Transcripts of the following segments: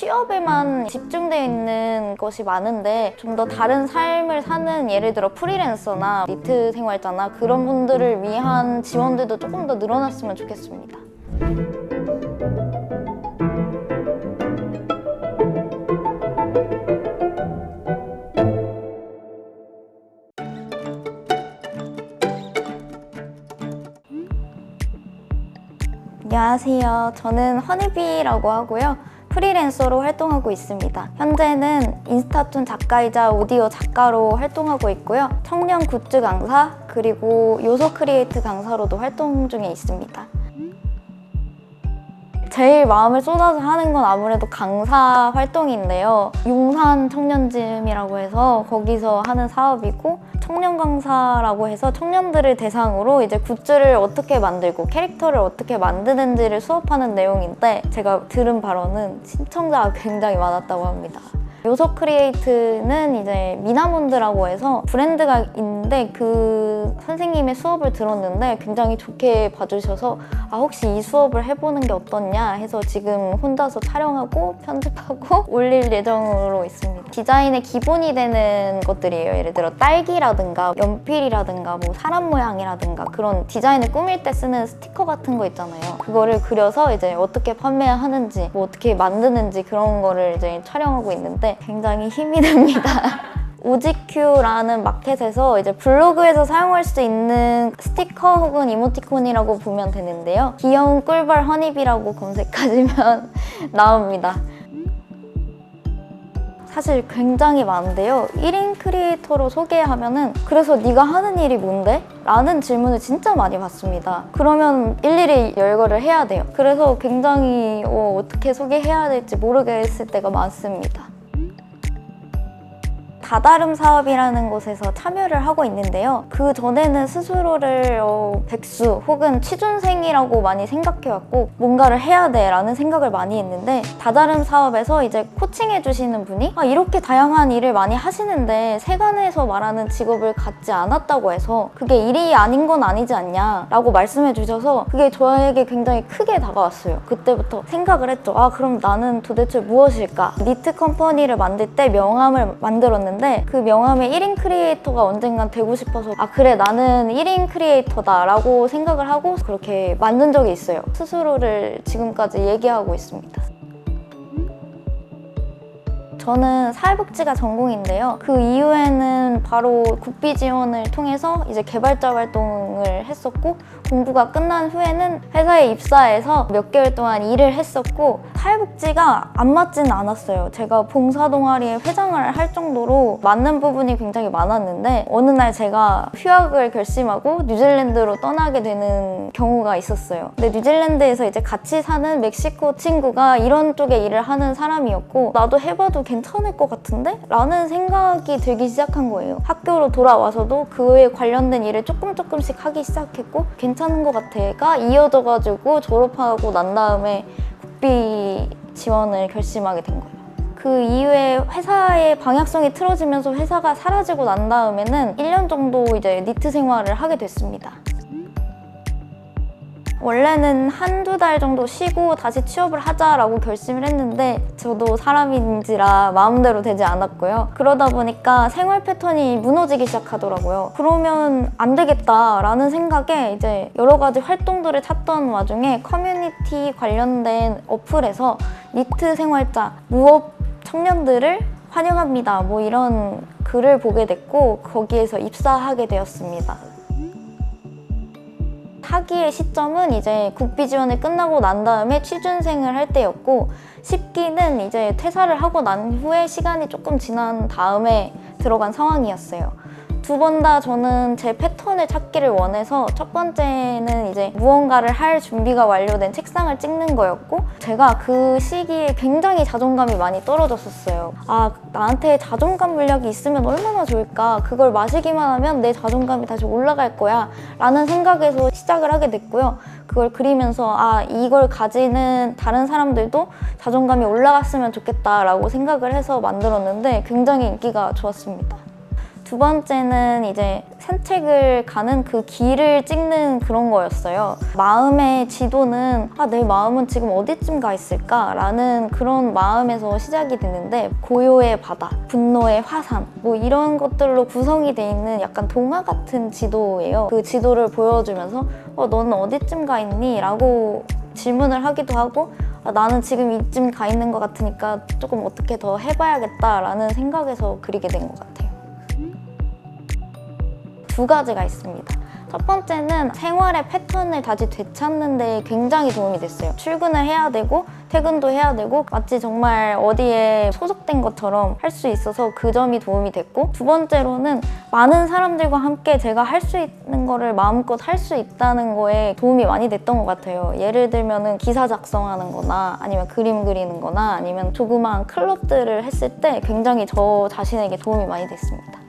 취업에만 집중되어 있는 것이 많은데 좀 더 다른 삶을 사는, 예를 들어 프리랜서나 니트 생활자나 그런 분들을 위한 지원들도 조금 더 늘어났으면 좋겠습니다. 안녕하세요. 저는 허니비라고 하고요. 프리랜서로 활동하고 있습니다. 현재는 인스타툰 작가이자 오디오 작가로 활동하고 있고요. 청년 굿즈 강사, 그리고 요소 크리에이트 강사로도 활동 중에 있습니다. 제일 마음을 쏟아서 하는 건 아무래도 강사 활동인데요. 용산 청년짐이라고 해서 거기서 하는 사업이고, 청년 강사라고 해서 청년들을 대상으로 이제 굿즈를 어떻게 만들고 캐릭터를 어떻게 만드는지를 수업하는 내용인데, 제가 들은 바로는 신청자가 굉장히 많았다고 합니다. 요소 크리에이트는 이제 미나몬드라고 해서 브랜드가 있는데, 그 선생님의 수업을 들었는데 굉장히 좋게 봐주셔서 혹시 이 수업을 해보는 게 어떻냐 해서 지금 혼자서 촬영하고 편집하고 올릴 예정으로 있습니다. 디자인의 기본이 되는 것들이에요. 예를 들어 딸기라든가 연필이라든가 뭐 사람 모양이라든가 그런 디자인을 꾸밀 때 쓰는 스티커 같은 거 있잖아요. 그거를 그려서 이제 어떻게 판매하는지 뭐 어떻게 만드는지 그런 거를 이제 촬영하고 있는데 굉장히 힘이 듭니다. 오지큐라는 마켓에서 이제 블로그에서 사용할 수 있는 스티커 혹은 이모티콘이라고 보면 되는데요. 귀여운 꿀벌 허니비라고 검색하시면 나옵니다. 사실 굉장히 많은데요. 1인 크리에이터로 소개하면은 그래서 네가 하는 일이 뭔데? 라는 질문을 진짜 많이 받습니다. 그러면 일일이 열거를 해야 돼요. 그래서 굉장히 어떻게 소개해야 될지 모르겠을 때가 많습니다. 다다름 사업이라는 곳에서 참여를 하고 있는데요. 그 전에는 스스로를 백수 혹은 취준생이라고 많이 생각해왔고 뭔가를 해야 돼 라는 생각을 많이 했는데, 다다름 사업에서 이제 코칭해 주시는 분이 이렇게 다양한 일을 많이 하시는데 세간에서 말하는 직업을 갖지 않았다고 해서 그게 일이 아닌 건 아니지 않냐 라고 말씀해 주셔서 그게 저에게 굉장히 크게 다가왔어요. 그때부터 생각을 했죠. 그럼 나는 도대체 무엇일까? 니트 컴퍼니를 만들 때 명함을 만들었는데 그 명함에 1인 크리에이터가 언젠간 되고 싶어서 그래 나는 1인 크리에이터다 라고 생각을 하고 그렇게 만든 적이 있어요. 스스로를 지금까지 얘기하고 있습니다. 저는 사회복지가 전공인데요. 그 이후에는 바로 국비 지원을 통해서 이제 개발자 활동을 했었고, 공부가 끝난 후에는 회사에 입사해서 몇 개월 동안 일을 했었고, 사회복지가 안 맞지는 않았어요. 제가 봉사동아리에 회장을 할 정도로 맞는 부분이 굉장히 많았는데 어느 날 제가 휴학을 결심하고 뉴질랜드로 떠나게 되는 경우가 있었어요. 근데 뉴질랜드에서 이제 같이 사는 멕시코 친구가 이런 쪽에 일을 하는 사람이었고, 나도 해봐도 괜찮을 것 같은데? 라는 생각이 들기 시작한 거예요. 학교로 돌아와서도 그에 관련된 일을 조금씩 하기 시작했고 괜찮은 것 같아가 이어져가지고 졸업하고 난 다음에 국비 지원을 결심하게 된 거예요. 그 이후에 회사의 방향성이 틀어지면서 회사가 사라지고 난 다음에는 1년 정도 이제 니트 생활을 하게 됐습니다. 원래는 한두 달 정도 쉬고 다시 취업을 하자라고 결심을 했는데 저도 사람인지라 마음대로 되지 않았고요. 그러다 보니까 생활 패턴이 무너지기 시작하더라고요. 그러면 안 되겠다라는 생각에 이제 여러 가지 활동들을 찾던 와중에 커뮤니티 관련된 어플에서 니트 생활자, 무업 청년들을 환영합니다. 뭐 이런 글을 보게 됐고 거기에서 입사하게 되었습니다. 하기의 시점은 이제 국비 지원이 끝나고 난 다음에 취준생을 할 때였고, 10기는 이제 퇴사를 하고 난 후에 시간이 조금 지난 다음에 들어간 상황이었어요. 두 번 다 저는 제 패턴을 찾기를 원해서 첫 번째는 이제 무언가를 할 준비가 완료된 책상을 찍는 거였고, 제가 그 시기에 굉장히 자존감이 많이 떨어졌었어요. 나한테 자존감 물약이 있으면 얼마나 좋을까, 그걸 마시기만 하면 내 자존감이 다시 올라갈 거야 라는 생각에서 시작을 하게 됐고요. 그걸 그리면서 이걸 가지는 다른 사람들도 자존감이 올라갔으면 좋겠다라고 생각을 해서 만들었는데 굉장히 인기가 좋았습니다. 두 번째는 이제 산책을 가는 그 길을 찍는 그런 거였어요. 마음의 지도는 내 마음은 지금 어디쯤 가 있을까라는 그런 마음에서 시작이 되는데 고요의 바다, 분노의 화산 뭐 이런 것들로 구성이 돼 있는 약간 동화 같은 지도예요. 그 지도를 보여주면서 너는 어디쯤 가 있니? 라고 질문을 하기도 하고 나는 지금 이쯤 가 있는 것 같으니까 조금 어떻게 더 해봐야겠다라는 생각에서 그리게 된 것 같아요. 두 가지가 있습니다. 첫 번째는 생활의 패턴을 다시 되찾는 데 굉장히 도움이 됐어요. 출근을 해야 되고 퇴근도 해야 되고 마치 정말 어디에 소속된 것처럼 할 수 있어서 그 점이 도움이 됐고, 두 번째로는 많은 사람들과 함께 제가 할 수 있는 거를 마음껏 할 수 있다는 거에 도움이 많이 됐던 것 같아요. 예를 들면은 기사 작성하는 거나 아니면 그림 그리는 거나 아니면 조그마한 클럽들을 했을 때 굉장히 저 자신에게 도움이 많이 됐습니다.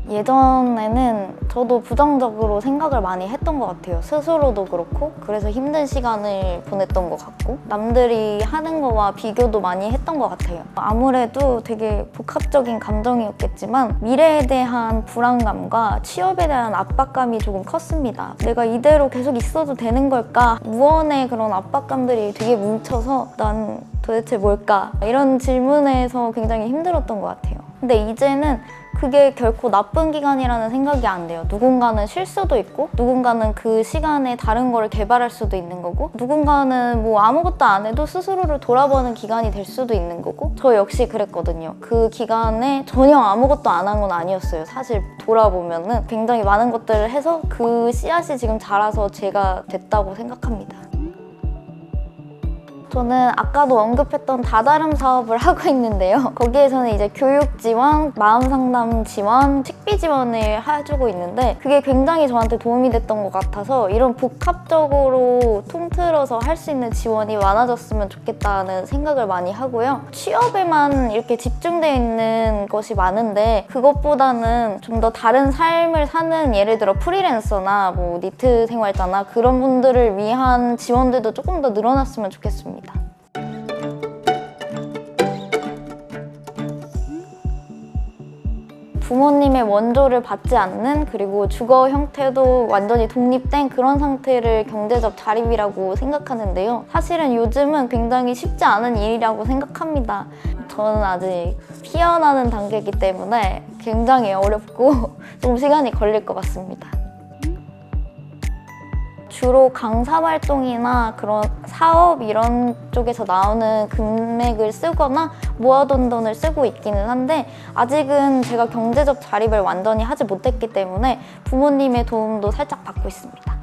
예전에는 저도 부정적으로 생각을 많이 했던 것 같아요. 스스로도 그렇고, 그래서 힘든 시간을 보냈던 것 같고, 남들이 하는 거와 비교도 많이 했던 것 같아요. 아무래도 되게 복합적인 감정이었겠지만 미래에 대한 불안감과 취업에 대한 압박감이 조금 컸습니다. 내가 이대로 계속 있어도 되는 걸까? 무언의 그런 압박감들이 되게 뭉쳐서 난 도대체 뭘까? 이런 질문에서 굉장히 힘들었던 것 같아요. 근데 이제는 그게 결코 나쁜 기간이라는 생각이 안 돼요. 누군가는 쉴 수도 있고, 누군가는 그 시간에 다른 걸 개발할 수도 있는 거고, 누군가는 뭐 아무것도 안 해도 스스로를 돌아보는 기간이 될 수도 있는 거고, 저 역시 그랬거든요. 그 기간에 전혀 아무것도 안 한 건 아니었어요. 사실 돌아보면은 굉장히 많은 것들을 해서 그 씨앗이 지금 자라서 제가 됐다고 생각합니다. 저는 아까도 언급했던 다다름 사업을 하고 있는데요. 거기에서는 이제 교육 지원, 마음 상담 지원, 식비 지원을 해주고 있는데 그게 굉장히 저한테 도움이 됐던 것 같아서 이런 복합적으로 통틀어서 할 수 있는 지원이 많아졌으면 좋겠다는 생각을 많이 하고요. 취업에만 이렇게 집중되어 있는 것이 많은데 그것보다는 좀 더 다른 삶을 사는, 예를 들어 프리랜서나 뭐 니트 생활자나 그런 분들을 위한 지원들도 조금 더 늘어났으면 좋겠습니다. 부모님의 원조를 받지 않는, 그리고 주거 형태도 완전히 독립된 그런 상태를 경제적 자립이라고 생각하는데요. 사실은 요즘은 굉장히 쉽지 않은 일이라고 생각합니다. 저는 아직 피어나는 단계이기 때문에 굉장히 어렵고 좀 시간이 걸릴 것 같습니다. 주로 강사 활동이나 그런 사업 이런 쪽에서 나오는 금액을 쓰거나 모아둔 돈을 쓰고 있기는 한데 아직은 제가 경제적 자립을 완전히 하지 못했기 때문에 부모님의 도움도 살짝 받고 있습니다.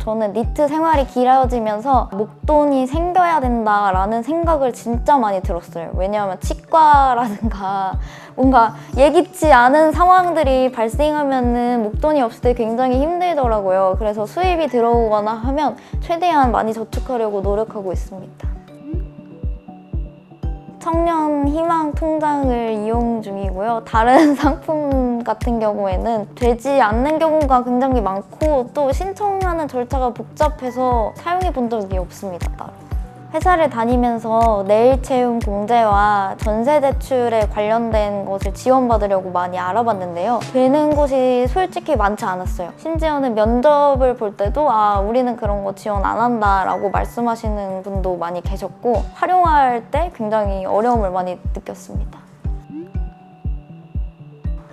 저는 니트 생활이 길어지면서 목돈이 생겨야 된다라는 생각을 진짜 많이 들었어요. 왜냐하면 치과라든가 뭔가 예기치 않은 상황들이 발생하면은 목돈이 없을 때 굉장히 힘들더라고요. 그래서 수입이 들어오거나 하면 최대한 많이 저축하려고 노력하고 있습니다. 청년 희망 통장을 이용 중이고요. 다른 상품 같은 경우에는 되지 않는 경우가 굉장히 많고 또 신청하는 절차가 복잡해서 사용해 본 적이 없습니다, 따로. 회사를 다니면서 내일 채움 공제와 전세 대출에 관련된 것을 지원받으려고 많이 알아봤는데요. 되는 곳이 솔직히 많지 않았어요. 심지어는 면접을 볼 때도 우리는 그런 거 지원 안 한다 라고 말씀하시는 분도 많이 계셨고 활용할 때 굉장히 어려움을 많이 느꼈습니다.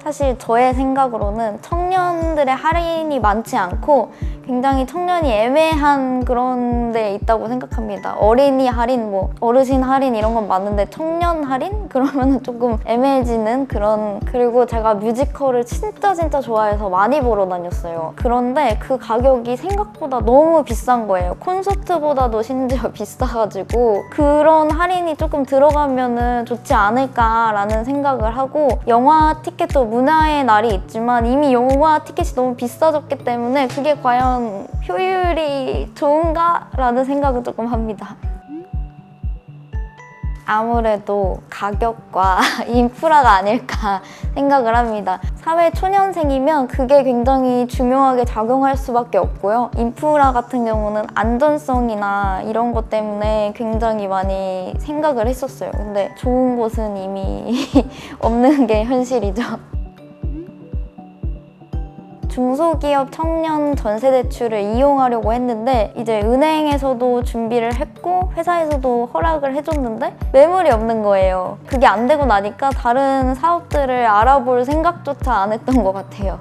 사실 저의 생각으로는 청년들의 할인이 많지 않고 굉장히 청년이 애매한 그런 데 있다고 생각합니다. 어린이 할인, 뭐 어르신 할인 이런 건 많은데 청년 할인? 그러면은 조금 애매해지는 그런. 그리고 제가 뮤지컬을 진짜 좋아해서 많이 보러 다녔어요. 그런데 그 가격이 생각보다 너무 비싼 거예요. 콘서트보다도 심지어 비싸가지고 그런 할인이 조금 들어가면은 좋지 않을까라는 생각을 하고, 영화 티켓도 문화의 날이 있지만 이미 영화 티켓이 너무 비싸졌기 때문에 그게 과연 효율이 좋은가? 라는 생각을 조금 합니다. 아무래도 가격과 인프라가 아닐까 생각을 합니다. 사회 초년생이면 그게 굉장히 중요하게 작용할 수밖에 없고요. 인프라 같은 경우는 안전성이나 이런 것 때문에 굉장히 많이 생각을 했었어요. 근데 좋은 곳은 이미 없는 게 현실이죠. 중소기업 청년 전세대출을 이용하려고 했는데 이제 은행에서도 준비를 했고 회사에서도 허락을 해줬는데 매물이 없는 거예요. 그게 안 되고 나니까 다른 사업들을 알아볼 생각조차 안 했던 것 같아요.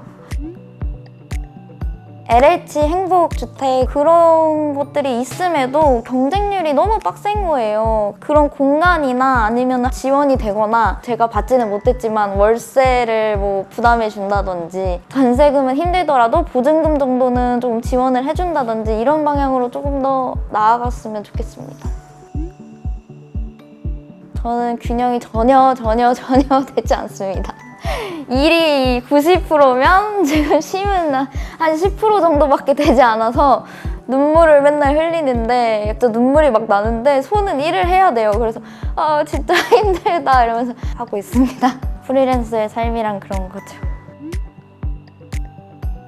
LH 행복주택 그런 곳들이 있음에도 경쟁률이 너무 빡센 거예요. 그런 공간이나 아니면 지원이 되거나 제가 받지는 못했지만 월세를 뭐 부담해 준다든지 전세금은 힘들더라도 보증금 정도는 좀 지원을 해준다든지 이런 방향으로 조금 더 나아갔으면 좋겠습니다. 저는 균형이 전혀 되지 않습니다. 일이 90%면 지금 쉼은 한 10% 정도밖에 되지 않아서 눈물을 맨날 흘리는데 또 눈물이 막 나는데 손은 일을 해야 돼요. 그래서 진짜 힘들다 이러면서 하고 있습니다. 프리랜서의 삶이란 그런 거죠.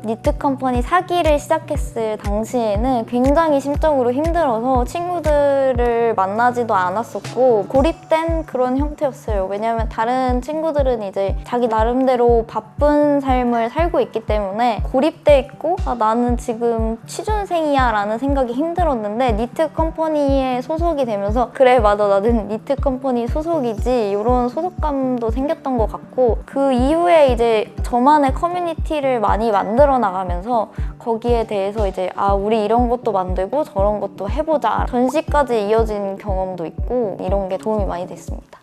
니트 컴퍼니 사기를 시작했을 당시에는 굉장히 심적으로 힘들어서 친구들을 만나지도 않았었고 고립된 그런 형태였어요. 왜냐면 다른 친구들은 이제 자기 나름대로 바쁜 삶을 살고 있기 때문에 고립돼 있고 나는 지금 취준생이야 라는 생각이 힘들었는데 니트 컴퍼니에 소속이 되면서 그래 맞아 나는 니트 컴퍼니 소속이지 이런 소속감도 생겼던 것 같고 그 이후에 이제 저만의 커뮤니티를 많이 만들어 나가면서 거기에 대해서 이제 우리 이런 것도 만들고 저런 것도 해보자 전시까지 이어진 경험도 있고 이런 게 도움이 많이 됐습니다.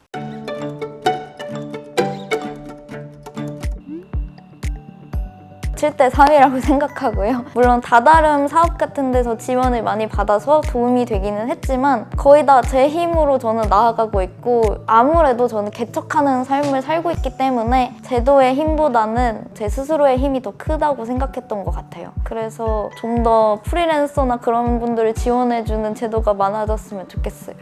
칠 대 3이라고 생각하고요. 물론 다다름 사업 같은 데서 지원을 많이 받아서 도움이 되기는 했지만 거의 다 제 힘으로 저는 나아가고 있고 아무래도 저는 개척하는 삶을 살고 있기 때문에 제도의 힘보다는 제 스스로의 힘이 더 크다고 생각했던 것 같아요. 그래서 좀 더 프리랜서나 그런 분들을 지원해주는 제도가 많아졌으면 좋겠어요.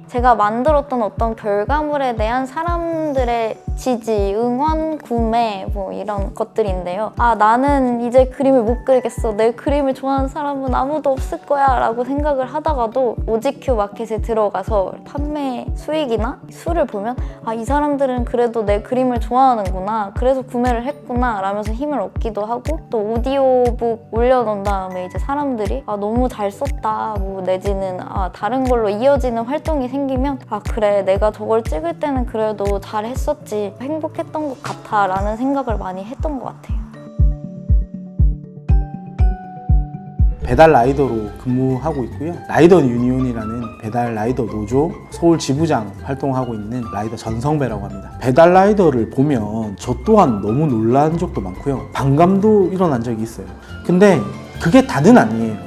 제가 만들었던 어떤 결과물에 대한 사람들의 지지, 응원, 구매 뭐 이런 것들인데요. 나는 이제 그림을 못 그리겠어. 내 그림을 좋아하는 사람은 아무도 없을 거야 라고 생각을 하다가도 오지큐 마켓에 들어가서 판매 수익이나 수를 보면 이 사람들은 그래도 내 그림을 좋아하는구나. 그래서 구매를 했구나 라면서 힘을 얻기도 하고 또 오디오북 올려놓은 다음에 이제 사람들이 너무 잘 썼다 뭐 내지는 다른 걸로 이어지는 활동이 생기면 그래 내가 저걸 찍을 때는 그래도 잘했었지 행복했던 것 같아 라는 생각을 많이 했던 것 같아요. 배달 라이더로 근무하고 있고요. 라이더 유니온이라는 배달 라이더 노조 서울 지부장 활동하고 있는 라이더 전성배라고 합니다. 배달 라이더를 보면 저 또한 너무 놀란 적도 많고요. 반감도 일어난 적이 있어요. 근데 그게 다는 아니에요.